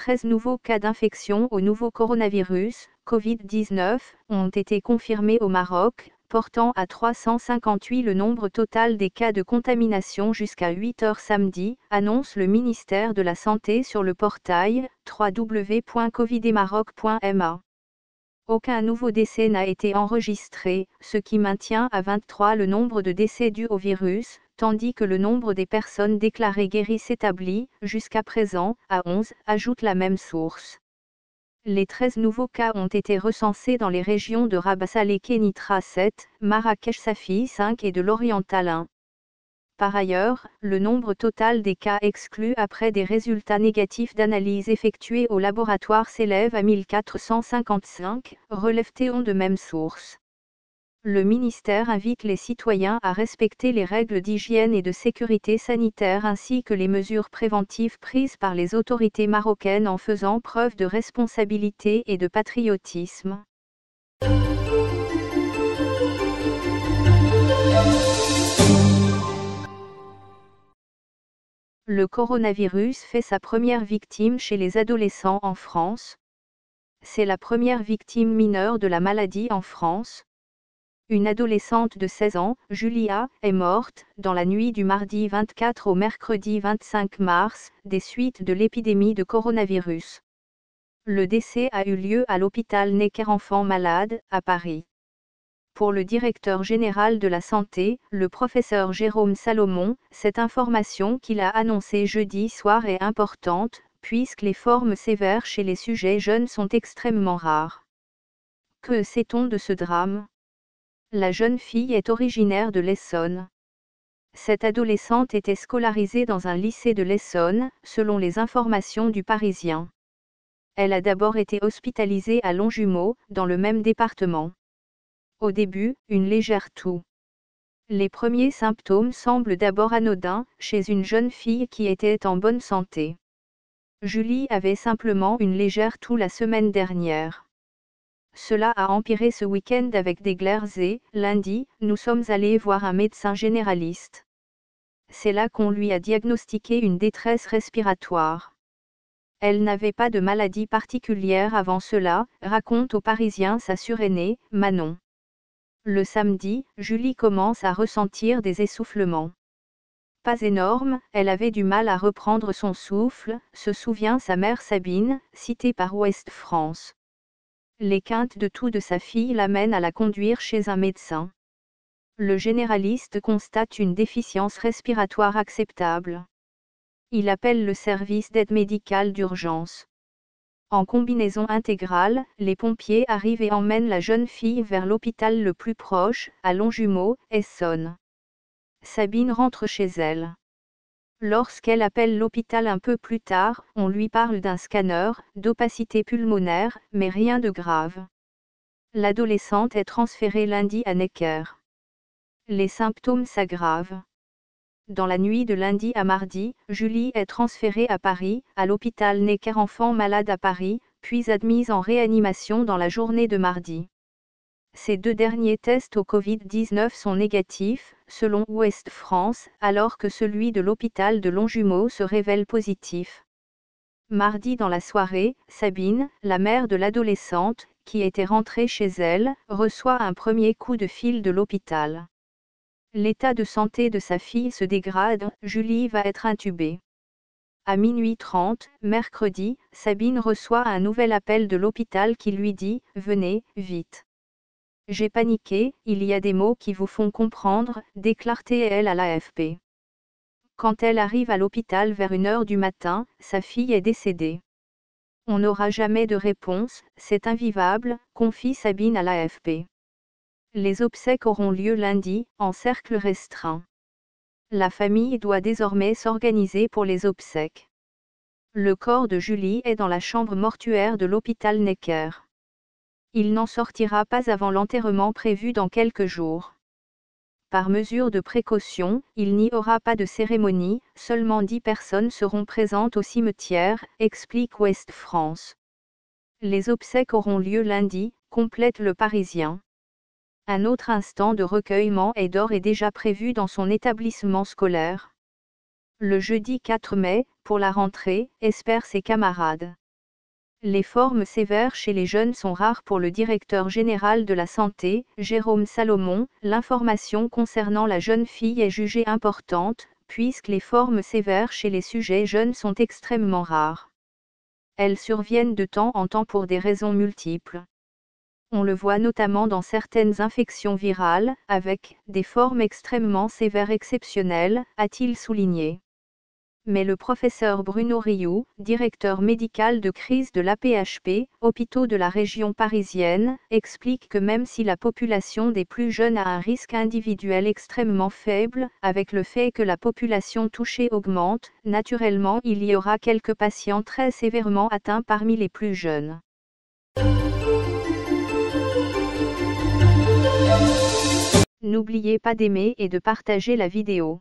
13 nouveaux cas d'infection au nouveau coronavirus, Covid-19, ont été confirmés au Maroc, portant à 358 le nombre total des cas de contamination jusqu'à 8 heures samedi, annonce le ministère de la Santé sur le portail www.covidemaroc.ma. Aucun nouveau décès n'a été enregistré, ce qui maintient à 23 le nombre de décès dus au virus, tandis que le nombre des personnes déclarées guéries s'établit, jusqu'à présent, à 11, ajoute la même source. Les 13 nouveaux cas ont été recensés dans les régions de Rabat Salé Kénitra 7, Marrakech Safi 5 et de l'Oriental 1. Par ailleurs, le nombre total des cas exclus après des résultats négatifs d'analyse effectués au laboratoire s'élève à 1455, relève-t-on de même source. Le ministère invite les citoyens à respecter les règles d'hygiène et de sécurité sanitaire ainsi que les mesures préventives prises par les autorités marocaines en faisant preuve de responsabilité et de patriotisme. Le coronavirus fait sa première victime chez les adolescents en France. C'est la première victime mineure de la maladie en France. Une adolescente de 16 ans, Julia, est morte, dans la nuit du mardi 24 au mercredi 25 mars, des suites de l'épidémie de coronavirus. Le décès a eu lieu à l'hôpital Necker-Enfants Malades, à Paris. Pour le directeur général de la santé, le professeur Jérôme Salomon, cette information qu'il a annoncée jeudi soir est importante, puisque les formes sévères chez les sujets jeunes sont extrêmement rares. Que sait-on de ce drame ? La jeune fille est originaire de l'Essonne. Cette adolescente était scolarisée dans un lycée de l'Essonne, selon les informations du Parisien. Elle a d'abord été hospitalisée à Longjumeau, dans le même département. Au début, une légère toux. Les premiers symptômes semblent d'abord anodins, chez une jeune fille qui était en bonne santé. Julie avait simplement une légère toux la semaine dernière. Cela a empiré ce week-end avec des glaires et, lundi, nous sommes allés voir un médecin généraliste. C'est là qu'on lui a diagnostiqué une détresse respiratoire. Elle n'avait pas de maladie particulière avant cela, raconte aux Parisiens sa suraînée, Manon. Le samedi, Julie commence à ressentir des essoufflements. Pas énorme, elle avait du mal à reprendre son souffle, se souvient sa mère Sabine, citée par Ouest France. Les quintes de toux de sa fille l'amènent à la conduire chez un médecin. Le généraliste constate une déficience respiratoire acceptable. Il appelle le service d'aide médicale d'urgence. En combinaison intégrale, les pompiers arrivent et emmènent la jeune fille vers l'hôpital le plus proche, à Longjumeau, Essonne. Sabine rentre chez elle. Lorsqu'elle appelle l'hôpital un peu plus tard, on lui parle d'un scanner, d'opacité pulmonaire, mais rien de grave. L'adolescente est transférée lundi à Necker. Les symptômes s'aggravent. Dans la nuit de lundi à mardi, Julie est transférée à Paris, à l'hôpital Necker-Enfants Malades à Paris, puis admise en réanimation dans la journée de mardi. Ces 2 derniers tests au Covid-19 sont négatifs, selon Ouest France, alors que celui de l'hôpital de Longjumeau se révèle positif. Mardi dans la soirée, Sabine, la mère de l'adolescente, qui était rentrée chez elle, reçoit un premier coup de fil de l'hôpital. L'état de santé de sa fille se dégrade, Julie va être intubée. À minuit 30, mercredi, Sabine reçoit un nouvel appel de l'hôpital qui lui dit « Venez, vite ». J'ai paniqué, il y a des mots qui vous font comprendre, déclare-t-elle à l'AFP. Quand elle arrive à l'hôpital vers 1h du matin, sa fille est décédée. On n'aura jamais de réponse, c'est invivable, confie Sabine à l'AFP. Les obsèques auront lieu lundi, en cercle restreint. La famille doit désormais s'organiser pour les obsèques. Le corps de Julie est dans la chambre mortuaire de l'hôpital Necker. Il n'en sortira pas avant l'enterrement prévu dans quelques jours. Par mesure de précaution, il n'y aura pas de cérémonie, seulement 10 personnes seront présentes au cimetière, explique Ouest France. Les obsèques auront lieu lundi, complète le Parisien. Un autre instant de recueillement est d'ores et déjà prévu dans son établissement scolaire. Le jeudi 4 mai, pour la rentrée, espère ses camarades. Les formes sévères chez les jeunes sont rares pour le directeur général de la santé, Jérôme Salomon. L'information concernant la jeune fille est jugée importante, puisque les formes sévères chez les sujets jeunes sont extrêmement rares. Elles surviennent de temps en temps pour des raisons multiples. On le voit notamment dans certaines infections virales, avec des formes extrêmement sévères exceptionnelles, a-t-il souligné. Mais le professeur Bruno Rioux, directeur médical de crise de l'AP-HP, hôpitaux de la région parisienne, explique que même si la population des plus jeunes a un risque individuel extrêmement faible, avec le fait que la population touchée augmente, naturellement il y aura quelques patients très sévèrement atteints parmi les plus jeunes. N'oubliez pas d'aimer et de partager la vidéo.